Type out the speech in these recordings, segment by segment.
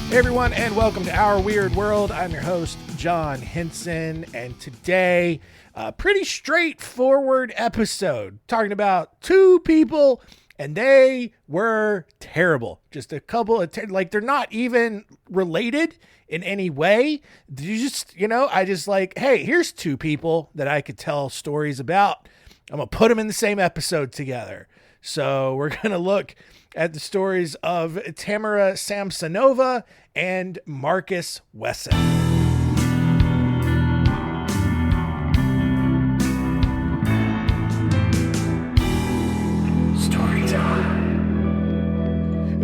Hey everyone, and welcome to Our Weird World. I'm your host, John Henson, and today, a pretty straightforward episode talking about two people, and they were terrible. Just a couple of, they're not even related in any way. I just like, hey, here's two people that I could tell stories about. I'm going to put them in the same episode together. So we're going to look at the stories of Tamara Samsanova and Marcus Wesson.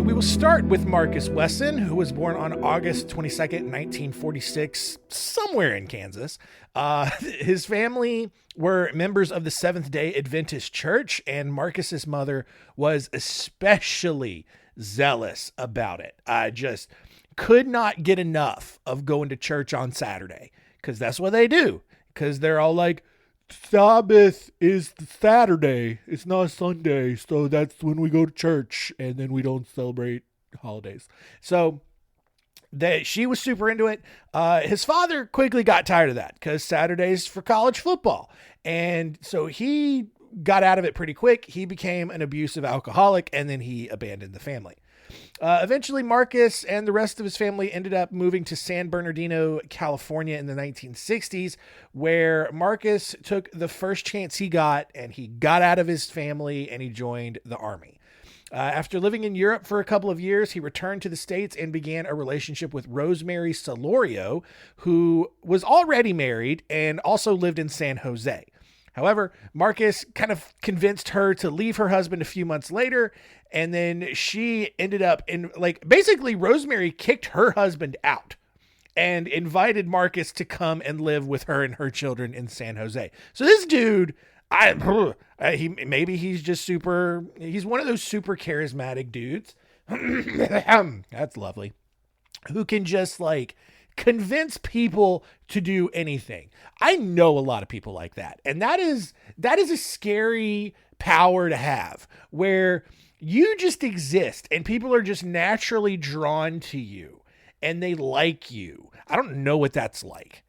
We will start with Marcus Wesson, who was born on August 22nd, 1946, somewhere in Kansas. His family were members of the Seventh-day Adventist Church, and Marcus's mother was especially zealous about it. I just could not get enough of going to church on Saturday, because that's what they do, because they're all like, Sabbath is Saturday. It's not Sunday. So that's when we go to church, and then we don't celebrate holidays. So she was super into it. His father quickly got tired of that because Saturday's for college football. And so he got out of it pretty quick. He became an abusive alcoholic, and then he abandoned the family. Eventually, Marcus and the rest of his family ended up moving to San Bernardino, California in the 1960s, where Marcus took the first chance he got, and he got out of his family and he joined the army. After living in Europe for a couple of years, he returned to the States and began a relationship with Rosemary Solorio, who was already married and also lived in San Jose. However, Marcus kind of convinced her to leave her husband a few months later, and then she ended up basically Rosemary kicked her husband out and invited Marcus to come and live with her and her children in San Jose. So this dude, he's one of those super charismatic dudes. That's lovely. Who can just convince people to do anything. I know a lot of people like that. And that is a scary power to have, where you just exist and people are just naturally drawn to you and they like you. I don't know what that's like.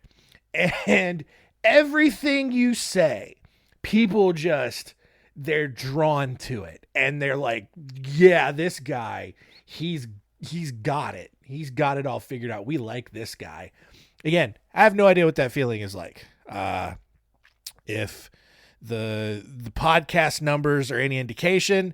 And everything you say, people they're drawn to it. And they're like, yeah, this guy, he's got it. He's got it all figured out. We like this guy. Again, I have no idea what that feeling is like. If the podcast numbers are any indication,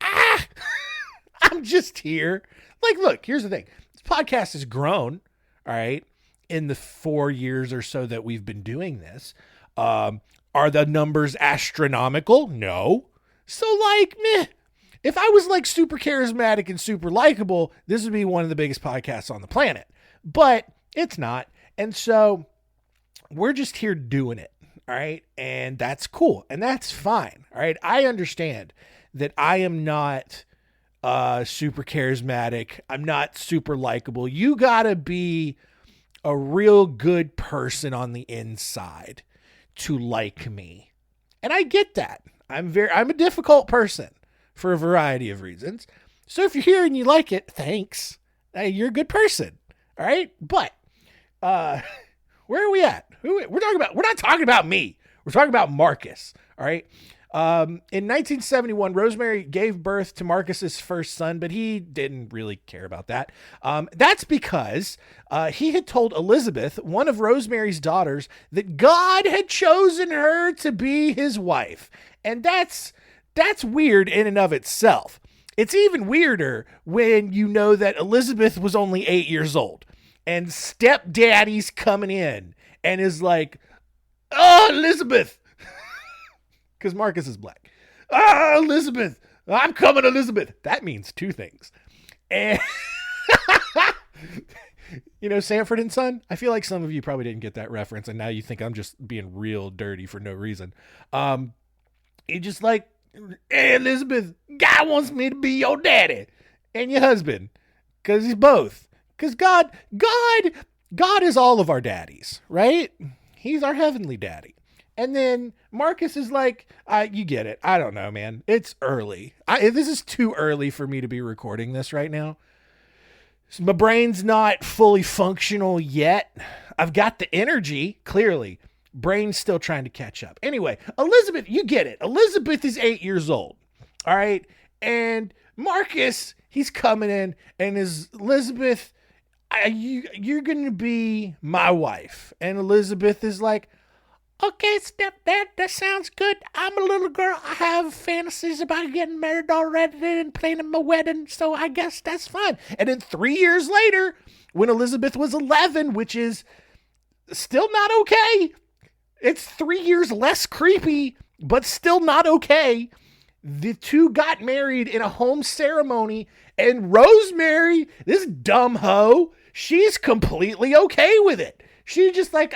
I'm just here. Look, here's the thing. This podcast has grown, all right, in the 4 years or so that we've been doing this. Are the numbers astronomical? No. So meh. If I was super charismatic and super likable, this would be one of the biggest podcasts on the planet, but it's not. And so we're just here doing it. All right. And that's cool. And that's fine. All right. I understand that I am not super charismatic. I'm not super likable. You gotta be a real good person on the inside to like me. And I get that. I'm a difficult person for a variety of reasons. So if you're here and you like it, thanks. You're a good person. All right. But, where are we at? We're not talking about me. We're talking about Marcus. All right. In 1971, Rosemary gave birth to Marcus's first son, but he didn't really care about that. That's because, he had told Elizabeth, one of Rosemary's daughters, that God had chosen her to be his wife. And that's weird in and of itself. It's even weirder when you know that Elizabeth was only 8 years old and stepdaddy's coming in and is like, oh, Elizabeth, because Marcus is black. Oh, Elizabeth, I'm coming, Elizabeth. That means two things. And Sanford and Son, I feel like some of you probably didn't get that reference. And now you think I'm just being real dirty for no reason. You just hey, Elizabeth, God wants me to be your daddy and your husband, because he's both. Because God is all of our daddies, right? He's our heavenly daddy. And then Marcus is you get it. I don't know, man. It's early. This is too early for me to be recording this right now. My brain's not fully functional yet. I've got the energy, clearly. Brain's still trying to catch up. Anyway, Elizabeth, you get it. Elizabeth is 8 years old. All right. And Marcus, he's coming in and is Elizabeth, you're going to be my wife. And Elizabeth is like, okay, stepdad, that sounds good. I'm a little girl. I have fantasies about getting married already and planning my wedding, so I guess that's fine. And then 3 years later, when Elizabeth was 11, which is still not okay, it's 3 years less creepy, but still not okay, the two got married in a home ceremony, and Rosemary, this dumb hoe, she's completely okay with it. She's just like,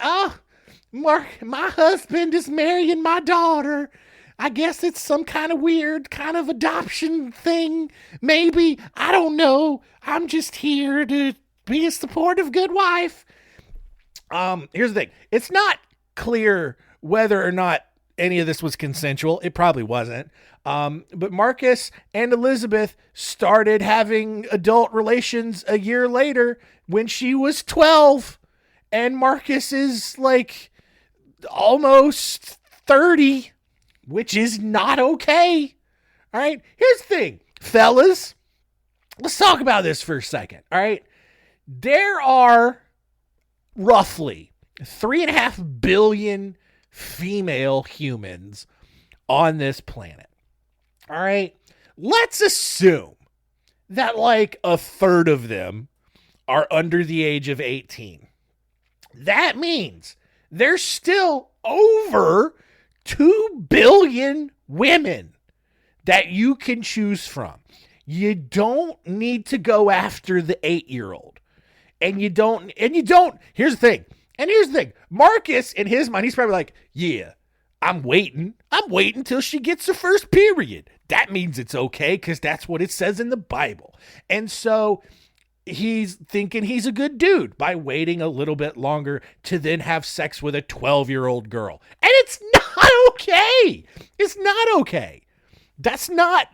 Mark, my husband is marrying my daughter. I guess it's some kind of weird kind of adoption thing. Maybe. I don't know. I'm just here to be a supportive good wife. Here's the thing. It's not clear whether or not any of this was consensual. It probably wasn't. But Marcus and Elizabeth started having adult relations a year later when she was 12. And Marcus is like almost 30, which is not okay. All right. Here's the thing, fellas. Let's talk about this for a second. All right. There are roughly 3.5 billion female humans on this planet. All right. Let's assume that like a third of them are under the age of 18. That means there's still over 2 billion women that you can choose from. You don't need to go after the 8-year-old. And you don't, here's the thing. Marcus, in his mind, he's probably like, yeah, I'm waiting till she gets her first period. That means it's okay because that's what it says in the Bible. And so he's thinking he's a good dude by waiting a little bit longer to then have sex with a 12-year-old girl. And it's not okay. It's not okay. That's not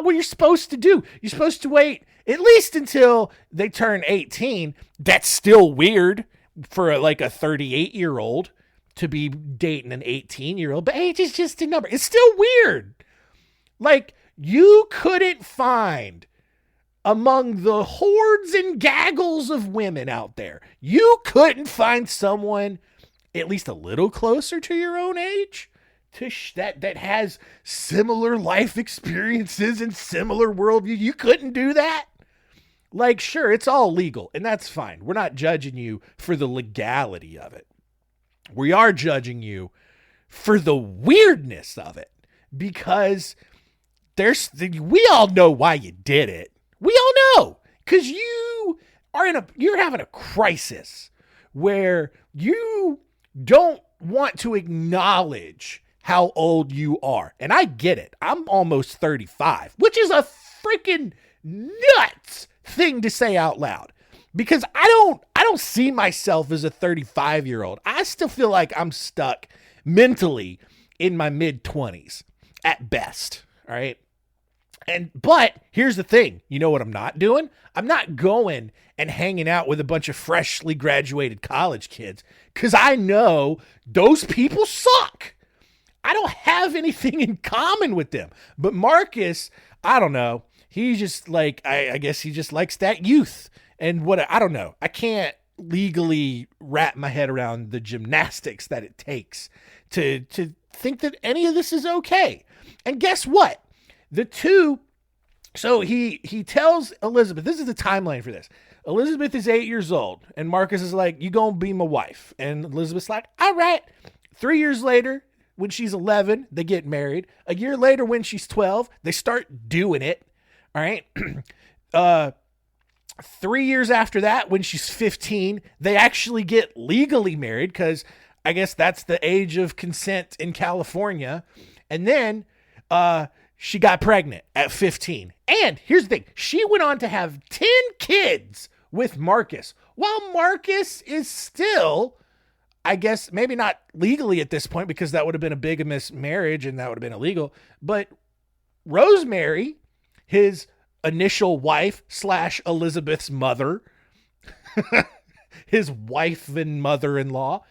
what you're supposed to do. You're supposed to wait at least until they turn 18. That's still weird for like a 38-year-old to be dating an 18-year-old, but age is just a number. It's still weird. Like, you couldn't find among the hordes and gaggles of women out there, you couldn't find someone at least a little closer to your own age that has similar life experiences and similar worldview. You couldn't do that. Like, sure, it's all legal, and that's fine. We're not judging you for the legality of it. We are judging you for the weirdness of it, because we all know why you did it. We all know, because you're having a crisis where you don't want to acknowledge how old you are. And I get it. I'm almost 35, which is a freaking nuts thing to say out loud, because I don't see myself as a 35-year-old. I still feel like I'm stuck mentally in my mid-20s at best. All right. But here's the thing. You know what I'm not doing? I'm not going and hanging out with a bunch of freshly graduated college kids, because I know those people suck. I don't have anything in common with them. But Marcus, I don't know. He's just like, I guess he just likes that youth. And I don't know. I can't legally wrap my head around the gymnastics that it takes to think that any of this is okay. And guess what? So he tells Elizabeth, this is the timeline for this. Elizabeth is 8 years old, and Marcus is like, you gonna be my wife. And Elizabeth's like, all right. 3 years later, when she's 11, they get married. A year later, when she's 12, they start doing it. All right. 3 years after that, when she's 15, they actually get legally married, because I guess that's the age of consent in California. And then, she got pregnant at 15. And here's the thing. She went on to have 10 kids with Marcus, while Marcus is still, I guess, maybe not legally at this point, because that would have been a bigamous marriage and that would have been illegal. But Rosemary, his initial wife / Elizabeth's mother, his wife and mother-in-law,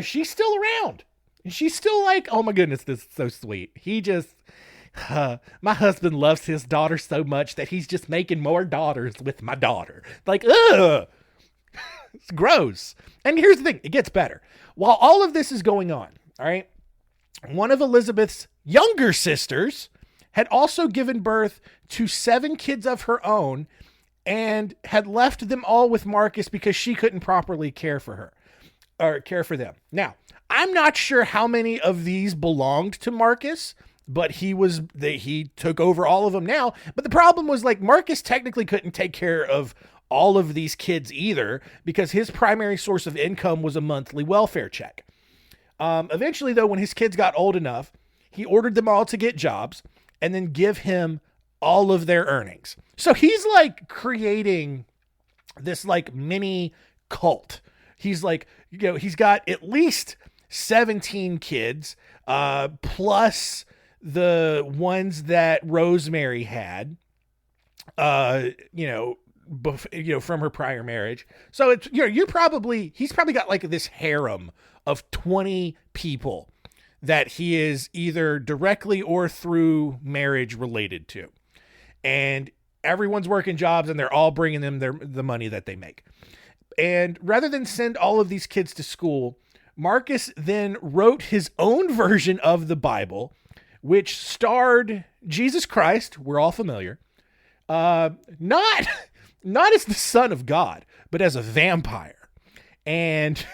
she's still around. She's still like, oh my goodness, this is so sweet. He just, my husband loves his daughter so much that he's just making more daughters with my daughter. Like, ugh, it's gross. And here's the thing, it gets better. While all of this is going on, all right, one of Elizabeth's younger sisters had also given birth to 7 kids of her own and had left them all with Marcus because she couldn't properly care for her or care for them. Now, I'm not sure how many of these belonged to Marcus, but he took over all of them now. But the problem was, like, Marcus technically couldn't take care of all of these kids either because his primary source of income was a monthly welfare check. Eventually, though, when his kids got old enough, he ordered them all to get jobs and then give him all of their earnings. So he's like creating this like mini cult. He's like, he's got at least 17 kids, plus the ones that Rosemary had, from her prior marriage. So it's, he's probably got like this harem of 20 people that he is either directly or through marriage related to. And everyone's working jobs and they're all bringing them the money that they make. And rather than send all of these kids to school, Marcus then wrote his own version of the Bible, which starred Jesus Christ, we're all familiar, not as the Son of God, but as a vampire. And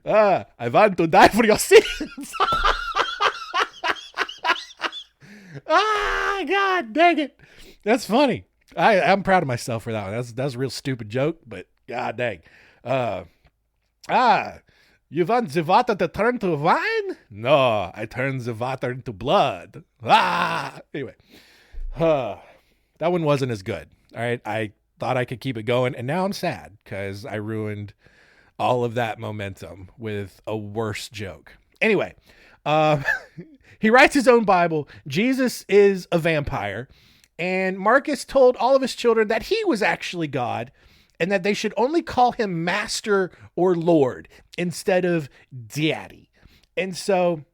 I want to die for your sins. God dang it. That's funny. I'm proud of myself for that one. That's a real stupid joke, but god dang. You want the water to turn to wine? No, I turn the water into blood. Anyway. That one wasn't as good. All right. I thought I could keep it going, and now I'm sad because I ruined all of that momentum with a worse joke. Anyway, he writes his own Bible. Jesus is a vampire, and Marcus told all of his children that he was actually God and that they should only call him Master or Lord instead of Daddy. And so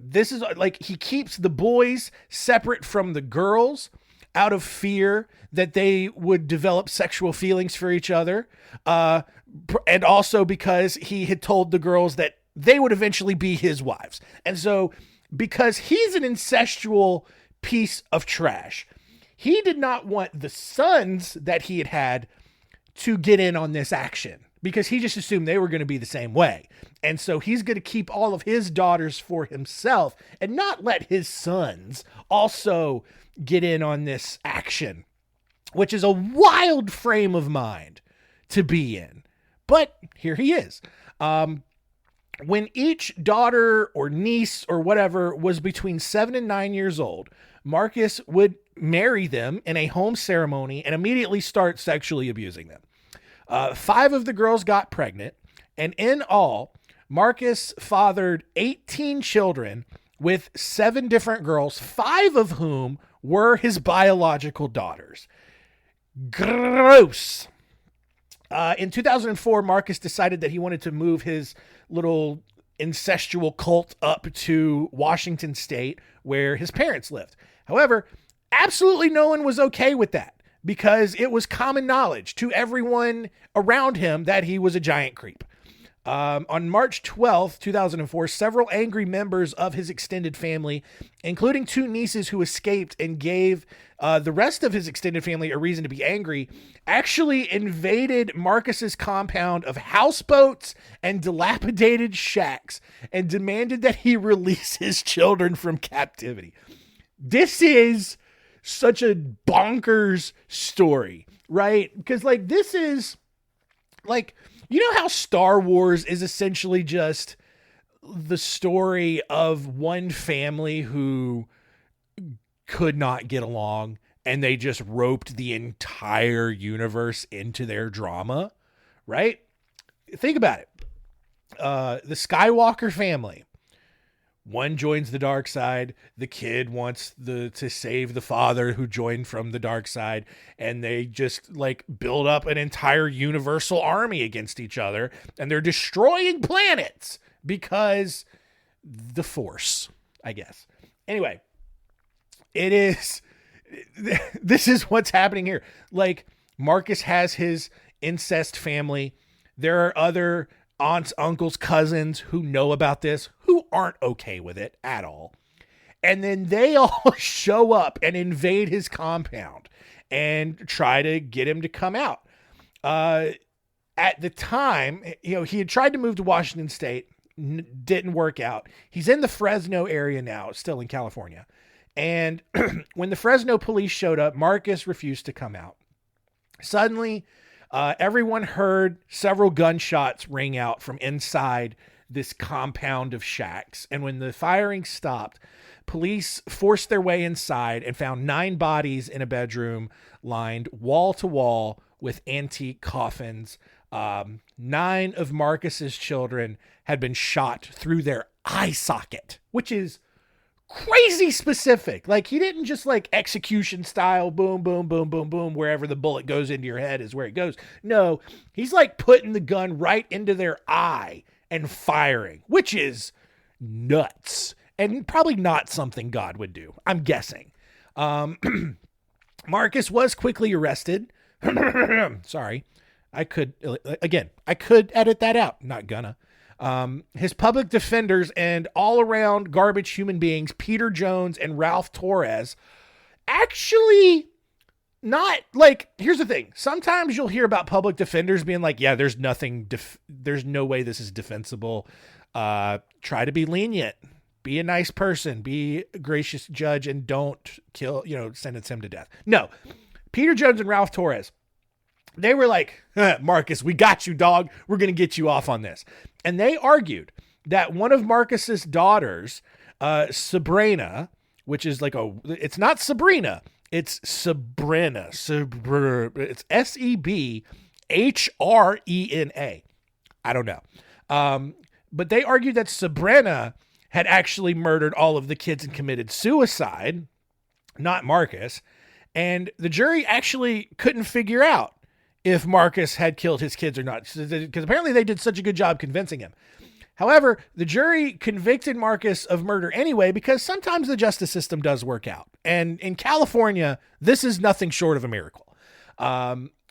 this is like, he keeps the boys separate from the girls out of fear that they would develop sexual feelings for each other. And also because he had told the girls that they would eventually be his wives. And so because he's an incestual piece of trash, he did not want the sons that he had to get in on this action because he just assumed they were going to be the same way. And so he's going to keep all of his daughters for himself and not let his sons also get in on this action, which is a wild frame of mind to be in. But here he is. When each daughter or niece or whatever was between 7 and 9 years old, Marcus would marry them in a home ceremony and immediately start sexually abusing them. 5 of the girls got pregnant, and in all, Marcus fathered 18 children with 7 different girls, 5 of whom were his biological daughters. Gross. In 2004, Marcus decided that he wanted to move his little incestual cult up to Washington State, where his parents lived. However, absolutely no one was okay with that because it was common knowledge to everyone around him that he was a giant creep. On March 12th, 2004, several angry members of his extended family, including 2 nieces who escaped and gave the rest of his extended family a reason to be angry, actually invaded Marcus's compound of houseboats and dilapidated shacks and demanded that he release his children from captivity. This is such a bonkers story, right? Because like, this is like, you know how Star Wars is essentially just the story of one family who could not get along and they just roped the entire universe into their drama, right? Think about it. The Skywalker family One joins the dark side. The kid wants to save the father who joined from the dark side, and they just like build up an entire universal army against each other, and they're destroying planets because the Force, I guess. Anyway, this is what's happening here. Like, Marcus has his incest family. There are other aunts, uncles, cousins who know about this, who aren't okay with it at all. And then they all show up and invade his compound and try to get him to come out. At the time, he had tried to move to Washington State, didn't work out. He's in the Fresno area now, still in California. And when the Fresno police showed up, Marcus refused to come out. Suddenly, everyone heard several gunshots ring out from inside this compound of shacks. And when the firing stopped, police forced their way inside and found 9 bodies in a bedroom lined wall to wall with antique coffins. 9 of Marcus's children had been shot through their eye socket, which is crazy specific. Like, he didn't just like execution style, boom, boom, boom, boom, boom, wherever the bullet goes into your head is where it goes. No, he's like putting the gun right into their eye and firing, which is nuts and probably not something God would do, I'm guessing. Marcus was quickly arrested. Sorry. I could edit that out. Not gonna. His public defenders and all around garbage human beings, Peter Jones and Ralph Torres, actually not like, here's the thing. Sometimes you'll hear about public defenders being like, yeah, there's no way this is defensible. Try to be lenient, be a nice person, be a gracious judge, and don't sentence him to death. No, Peter Jones and Ralph Torres, they were like, Marcus, we got you, dog. We're going to get you off on this. And they argued that one of Marcus's daughters, Sabrina, which is like it's not Sabrina, it's Sabrina. It's Sebrena. I don't know. But they argued that Sabrina had actually murdered all of the kids and committed suicide, not Marcus. And the jury actually couldn't figure out if Marcus had killed his kids or not, because apparently they did such a good job convincing him. However, the jury convicted Marcus of murder anyway, because sometimes the justice system does work out. And in California, this is nothing short of a miracle.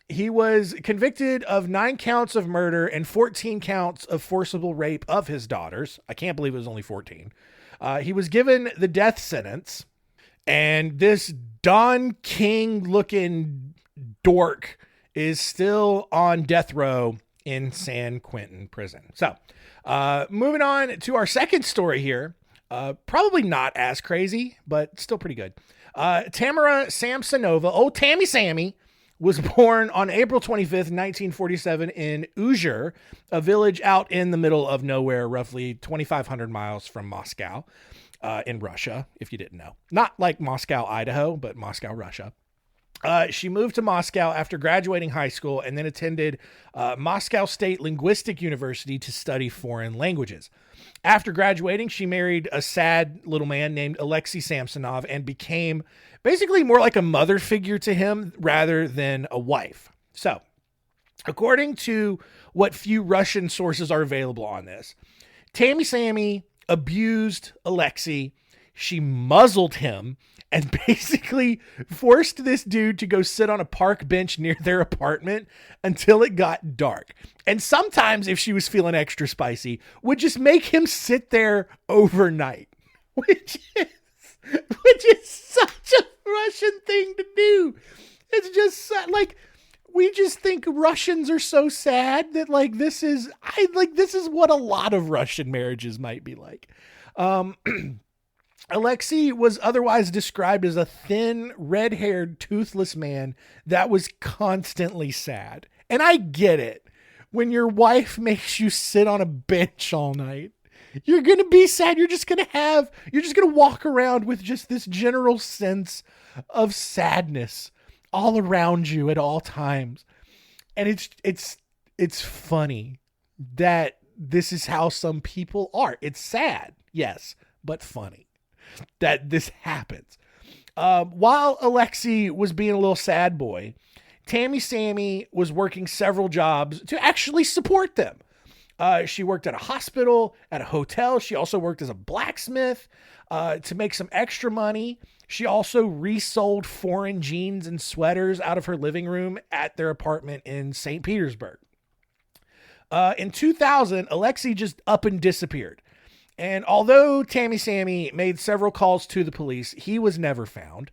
He was convicted of 9 counts of murder and 14 counts of forcible rape of his daughters. I can't believe it was only 14. He was given the death sentence, and this Don King looking dork is still on death row in San Quentin prison. So, moving on to our second story here. Probably not as crazy, but still pretty good. Tamara Samsanova, old Tammy Sammy, was born on April 25th, 1947 in Uzhur, a village out in the middle of nowhere, roughly 2,500 miles from Moscow, in Russia, if you didn't know. Not like Moscow, Idaho, but Moscow, Russia. She moved to Moscow after graduating high school and then attended Moscow State Linguistic University to study foreign languages. After graduating, she married a sad little man named Alexei Samsonov and became basically more like a mother figure to him rather than a wife. So, according to what few Russian sources are available on this, Tammy Sammy abused Alexei. She muzzled him and basically forced this dude to go sit on a park bench near their apartment until it got dark. And sometimes, if she was feeling extra spicy, would just make him sit there overnight, which is such a Russian thing to do. It's just like, we just think Russians are so sad that this is what a lot of Russian marriages might be like. Alexei was otherwise described as a thin, red-haired, toothless man that was constantly sad. And I get it. When your wife makes you sit on a bench all night, you're going to be sad. You're just going to walk around with just this general sense of sadness all around you at all times. And it's funny that this is how some people are. It's sad, yes, but funny that this happens. While Alexei was being a little sad boy, Tammy Sammy was working several jobs to actually support them. She worked at a hospital, at a hotel. She also worked as a blacksmith to make some extra money. She also resold foreign jeans and sweaters out of her living room at their apartment in St. Petersburg. In 2000, Alexei just up and disappeared. And although Tammy Sammy made several calls to the police, he was never found.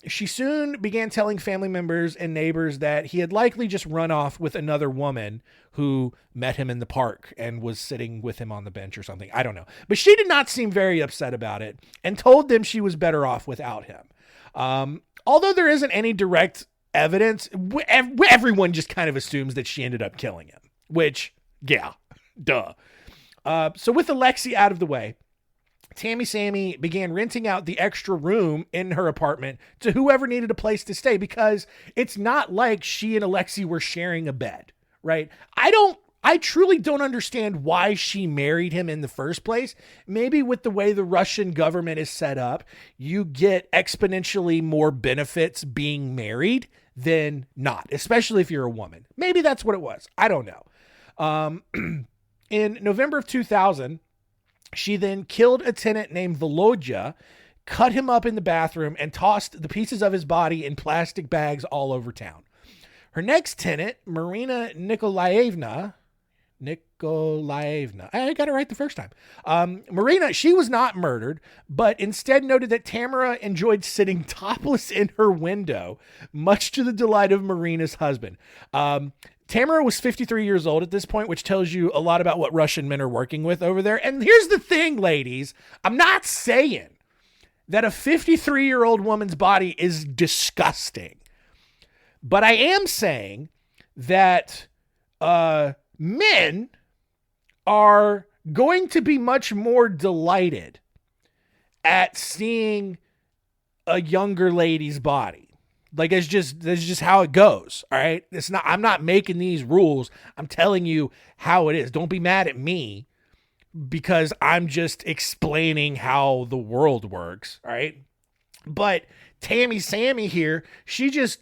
She soon began telling family members and neighbors that he had likely just run off with another woman who met him in the park and was sitting with him on the bench or something. I don't know. But she did not seem very upset about it and told them she was better off without him. Although there isn't any direct evidence, everyone just kind of assumes that she ended up killing him, which, yeah, duh. So with Alexei out of the way, Tammy Sammy began renting out the extra room in her apartment to whoever needed a place to stay, because it's not like she and Alexei were sharing a bed, right? I truly don't understand why she married him in the first place. Maybe with the way the Russian government is set up, you get exponentially more benefits being married than not, especially if you're a woman. Maybe that's what it was. I don't know. In November of 2000, she then killed a tenant named Volodya, cut him up in the bathroom, and tossed the pieces of his body in plastic bags all over town. Her next tenant, Marina Nikolaevna, I got it right the first time. Marina, she was not murdered, but instead noted that Tamara enjoyed sitting topless in her window, much to the delight of Marina's husband. Tamara was 53 years old at this point, which tells you a lot about what Russian men are working with over there. And here's the thing, ladies. I'm not saying that a 53-year-old woman's body is disgusting, but I am saying that men are going to be much more delighted at seeing a younger lady's body. Like, that's just how it goes. All right. I'm not making these rules. I'm telling you how it is. Don't be mad at me because I'm just explaining how the world works. All right. But Tammy Sammy here, she just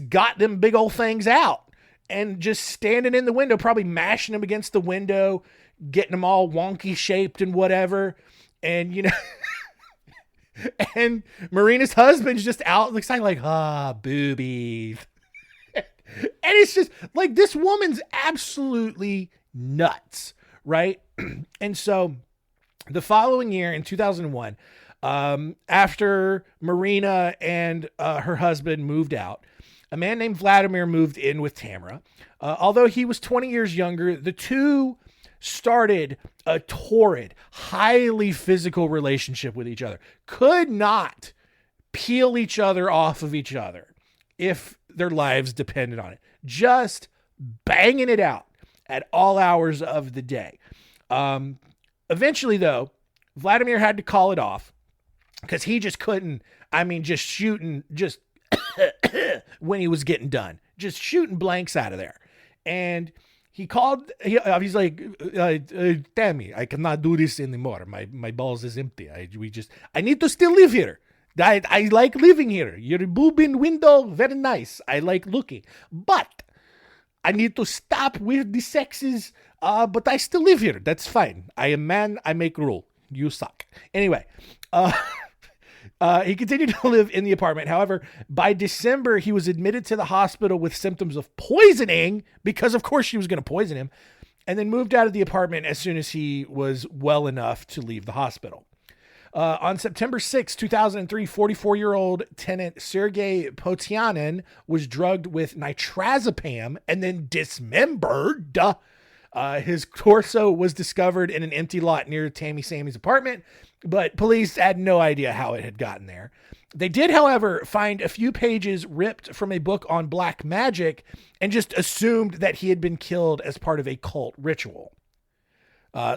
got them big old things out and just standing in the window, probably mashing them against the window, getting them all wonky shaped and whatever. And, you know, and Marina's husband's just out looking like, boobies. And it's just like, this woman's absolutely nuts, right? And so the following year in 2001, after Marina and her husband moved out, a man named Vladimir moved in with Tamara. Although he was 20 years younger, the two started a torrid, highly physical relationship with each other. Could not peel each other off of each other if their lives depended on it. Just banging it out at all hours of the day. Eventually, though, Vladimir had to call it off because he just couldn't, just shooting, just when he was getting done, just shooting blanks out of there. And he's like, Tammy, I cannot do this anymore. My balls is empty. I need to still live here. I like living here. Your boob in window, very nice. I like looking. But I need to stop with the sexes. But I still live here. That's fine. I am man. I make rule. You suck. Anyway, he continued to live in the apartment. However, by December, he was admitted to the hospital with symptoms of poisoning because, of course, she was going to poison him, and then moved out of the apartment as soon as he was well enough to leave the hospital. On September 6, 2003, 44-year-old tenant Sergei Potyanin was drugged with nitrazepam and then dismembered. His torso was discovered in an empty lot near Tammy Sammy's apartment, but police had no idea how it had gotten there. They did, however, find a few pages ripped from a book on black magic and just assumed that he had been killed as part of a cult ritual.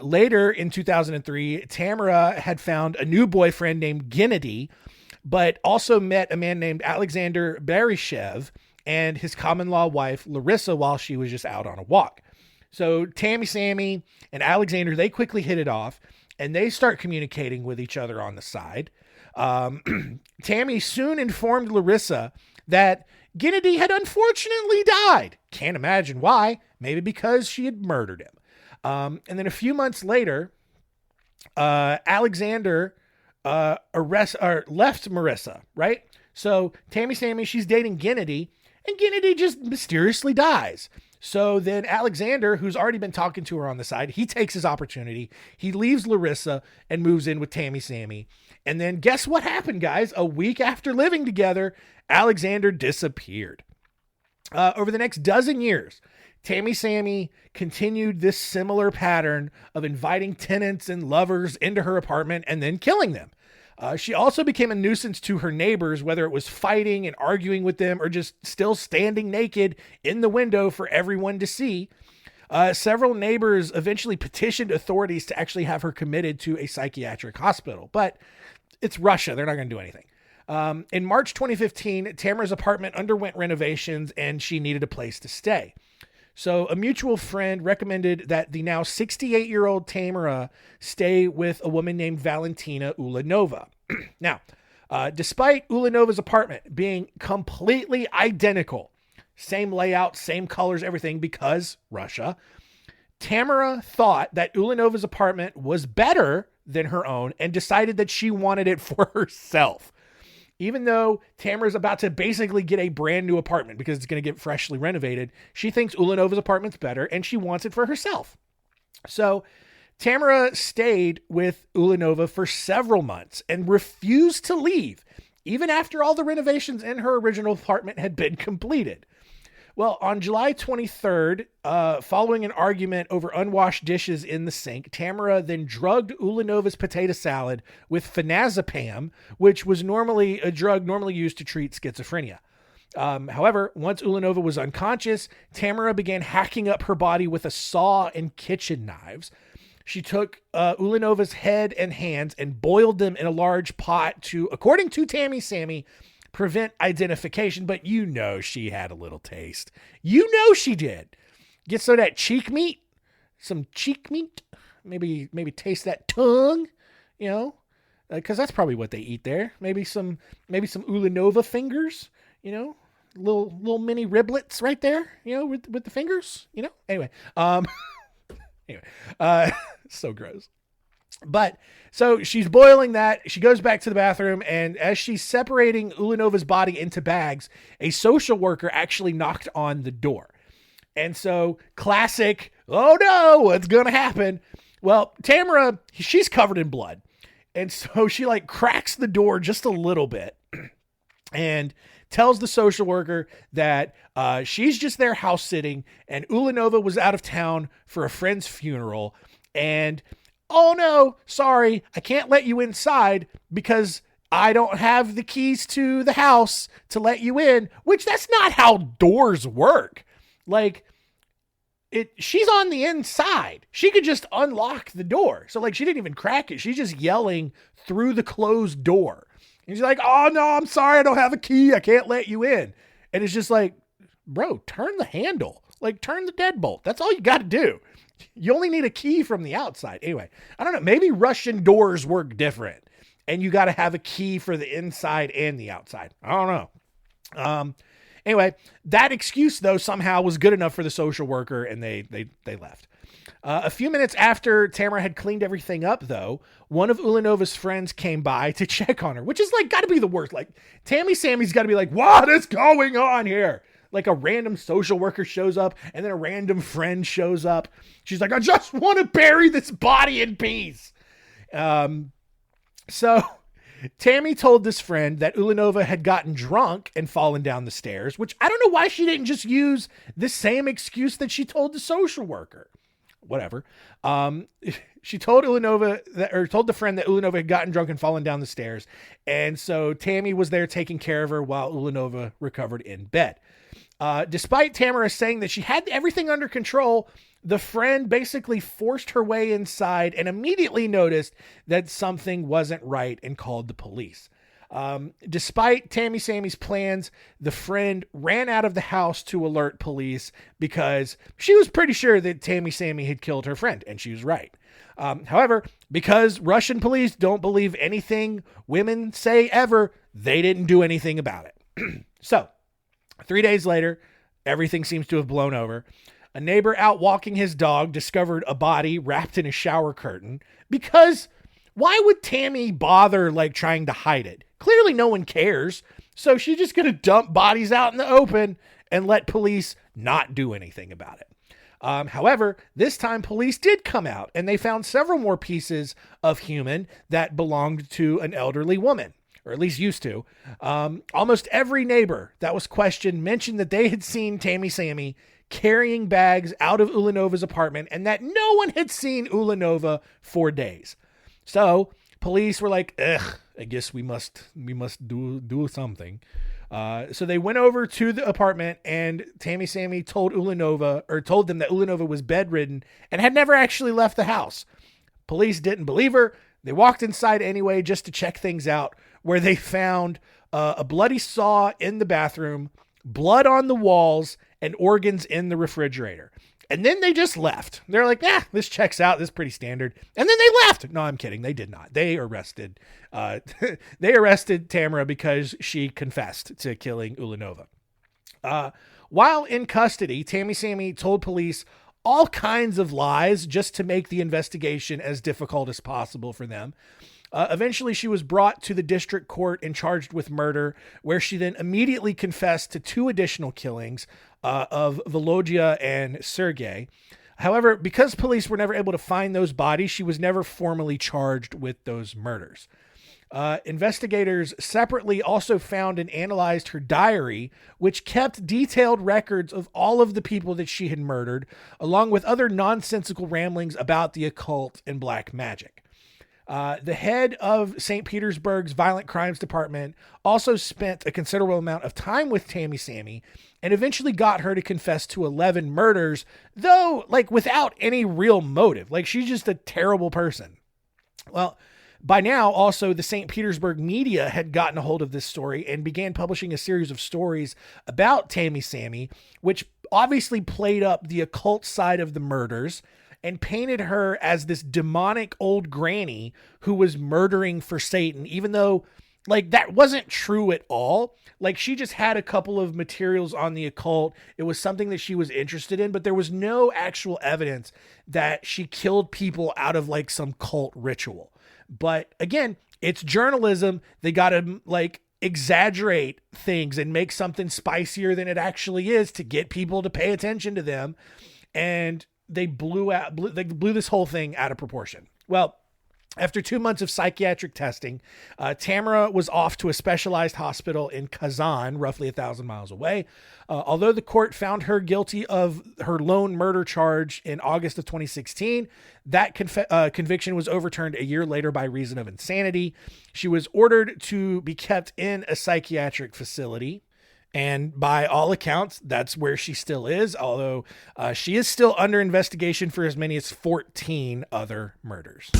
Later in 2003, Tamara had found a new boyfriend named Gennady, but also met a man named Alexander Barishev and his common-law wife, Larissa, while she was just out on a walk. So Tammy Sammy and Alexander, they quickly hit it off. and they start communicating with each other on the side. Tammy soon informed Larissa that Gennady had unfortunately died. Can't imagine why. Maybe because she had murdered him. And then a few months later, Alexander left Marissa, right? So Tammy Sammy, she's dating Gennady, and Gennady just mysteriously dies. So then Alexander, who's already been talking to her on the side, he takes his opportunity. He leaves Larissa and moves in with Tammy Sammy. And then guess what happened, guys? A week after living together, Alexander disappeared. Over the next dozen years, Tammy Sammy continued this similar pattern of inviting tenants and lovers into her apartment and then killing them. She also became a nuisance to her neighbors, whether it was fighting and arguing with them or just still standing naked in the window for everyone to see. Several neighbors eventually petitioned authorities to actually have her committed to a psychiatric hospital, but it's Russia. They're not going to do anything. In March 2015, Tamara's apartment underwent renovations and she needed a place to stay. So a mutual friend recommended that the now 68-year-old Tamara stay with a woman named Valentina Ulanova. Now, despite Ulanova's apartment being completely identical, same layout, same colors, everything, because Russia, Tamara thought that Ulanova's apartment was better than her own and decided that she wanted it for herself. Even though Tamara's about to basically get a brand new apartment because it's going to get freshly renovated, she thinks Ulanova's apartment's better and she wants it for herself. So Tamara stayed with Ulanova for several months and refused to leave, even after all the renovations in her original apartment had been completed. Well, on July 23rd, following an argument over unwashed dishes in the sink, Tamara then drugged Ulanova's potato salad with phenazepam, which was normally a drug normally used to treat schizophrenia. However, once Ulanova was unconscious, Tamara began hacking up her body with a saw and kitchen knives. She took Ulanova's head and hands and boiled them in a large pot to, according to Tammy Sammy, prevent identification, but you know she had a little taste. You know she did. Get some of that cheek meat, maybe taste that tongue, because that's probably what they eat there. Maybe some Ulanova fingers, little mini riblets right there, with the fingers, Anyway, so gross. But so she's boiling that. She goes back to the bathroom, and as she's separating Ulanova's body into bags, a social worker actually knocked on the door. And so classic, oh no, what's going to happen? Well, Tamara, she's covered in blood. And so she cracks the door just a little bit and tells the social worker that she's just there house sitting and Ulanova was out of town for a friend's funeral. And oh no, sorry, I can't let you inside because I don't have the keys to the house to let you in, which that's not how doors work. She's on the inside. She could just unlock the door. So she didn't even crack it. She's just yelling through the closed door. And she's like, oh no, I'm sorry, I don't have a key. I can't let you in. And it's just bro, turn the handle. Turn the deadbolt. That's all you got to do. You only need a key from the outside. Anyway, I don't know. Maybe Russian doors work different and you got to have a key for the inside and the outside. I don't know. Anyway, that excuse though somehow was good enough for the social worker and they left. A few minutes after Tamara had cleaned everything up though, one of Ulanova's friends came by to check on her, which is got to be the worst. Tammy Sammy's got to be what is going on here? A random social worker shows up and then a random friend shows up. She's like, I just want to bury this body in peace. So Tammy told this friend that Ulanova had gotten drunk and fallen down the stairs, which I don't know why she didn't just use the same excuse that she told the social worker. Whatever. She told told the friend that Ulanova had gotten drunk and fallen down the stairs. And so Tammy was there taking care of her while Ulanova recovered in bed. Despite Tamara saying that she had everything under control, the friend basically forced her way inside and immediately noticed that something wasn't right and called the police. Despite Tammy Sammy's plans, the friend ran out of the house to alert police because she was pretty sure that Tammy Sammy had killed her friend, and she was right. However, because Russian police don't believe anything women say ever, they didn't do anything about it. So, 3 days later, everything seems to have blown over. A neighbor out walking his dog discovered a body wrapped in a shower curtain because why would Tammy bother trying to hide it? Clearly no one cares. So she's just going to dump bodies out in the open and let police not do anything about it. However, this time police did come out and they found several more pieces of human that belonged to an elderly woman, or at least used to. Almost every neighbor that was questioned mentioned that they had seen Tammy Sammy carrying bags out of Ulanova's apartment and that no one had seen Ulanova for days. So police were like, ugh, I guess we must do something. So they went over to the apartment and Tammy Sammy told them that Ulanova was bedridden and had never actually left the house. Police didn't believe her. They walked inside anyway just to check things out, where they found a bloody saw in the bathroom, blood on the walls, and organs in the refrigerator. And then they just left. They're like, this checks out. This is pretty standard. And then they left. No, I'm kidding. They did not. They arrested Tamara because she confessed to killing Ulanova. While in custody, Tammy Sammy told police all kinds of lies just to make the investigation as difficult as possible for them. Eventually, she was brought to the district court and charged with murder, where she then immediately confessed to 2 additional killings of Volodya and Sergei. However, because police were never able to find those bodies, she was never formally charged with those murders. Investigators separately also found and analyzed her diary, which kept detailed records of all of the people that she had murdered, along with other nonsensical ramblings about the occult and black magic. The head of St. Petersburg's Violent Crimes Department also spent a considerable amount of time with Tammy Sammy and eventually got her to confess to 11 murders, though, without any real motive. She's just a terrible person. Well, by now, also, the St. Petersburg media had gotten a hold of this story and began publishing a series of stories about Tammy Sammy, which obviously played up the occult side of the murders and painted her as this demonic old granny who was murdering for Satan, even though that wasn't true at all. She just had a couple of materials on the occult. It was something that she was interested in, but there was no actual evidence that she killed people out of some cult ritual. But again, it's journalism. They got to exaggerate things and make something spicier than it actually is to get people to pay attention to them. And they blew this whole thing out of proportion. Well, after 2 months of psychiatric testing, Tamara was off to a specialized hospital in Kazan, roughly 1,000 miles away. Although the court found her guilty of her lone murder charge in August of 2016, that conviction was overturned a year later by reason of insanity. She was ordered to be kept in a psychiatric facility. And by all accounts, that's where she still is, although she is still under investigation for as many as 14 other murders.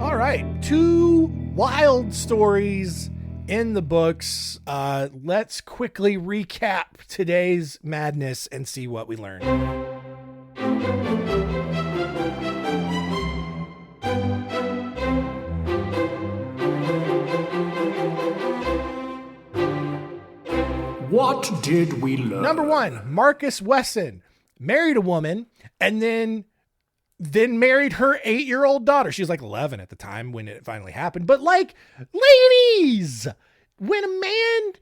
All right, 2 wild stories in the books. Let's quickly recap today's madness and see what we learned. What did we learn? Number 1, Marcus Wesson married a woman and then married her 8-year-old daughter. She was 11 at the time when it finally happened. But ladies, when a man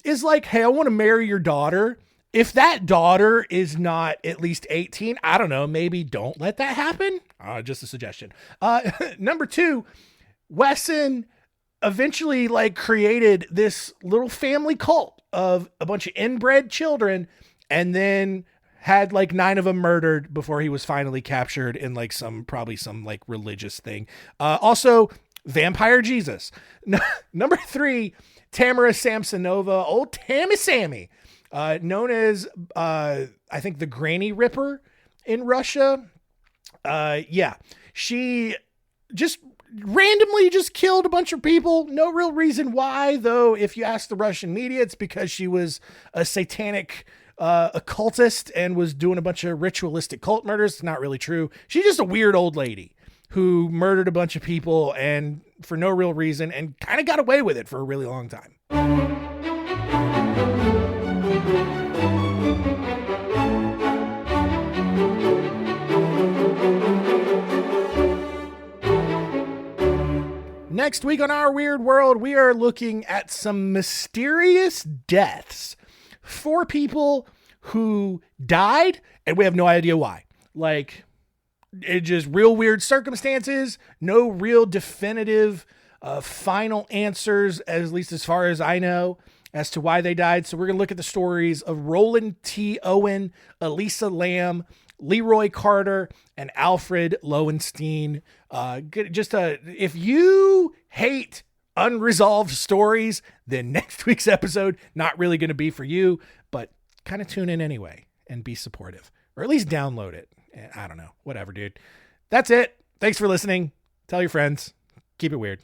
is hey, I want to marry your daughter, if that daughter is not at least 18, I don't know, maybe don't let that happen. Just a suggestion. Number 2, Wesson eventually created this little family cult of a bunch of inbred children and then had 9 of them murdered before he was finally captured in some religious thing. Also Vampire Jesus. Number 3, Tamara Samsanova, old Tammy Sammy, known as, I think, the Granny Ripper in Russia. Yeah, she just randomly just killed a bunch of people. No real reason why, though. If you ask the Russian media, it's because she was a satanic occultist and was doing a bunch of ritualistic cult murders. It's not really true. She's just a weird old lady who murdered a bunch of people and for no real reason and kind of got away with it for a really long time. Next week on Our Weird World, we are looking at some mysterious deaths. 4 people who died, and we have no idea why. Like, it just real weird circumstances, no real definitive final answers, at least as far as I know, as to why they died. So we're going to look at the stories of Roland T. Owen, Elisa Lamb, Leroy Carter, and Alfred Lowenstein. If you hate unresolved stories, then next week's episode, not really going to be for you, but kind of tune in anyway and be supportive, or at least download it. I don't know, whatever, dude. That's it. Thanks for listening. Tell your friends. Keep it weird.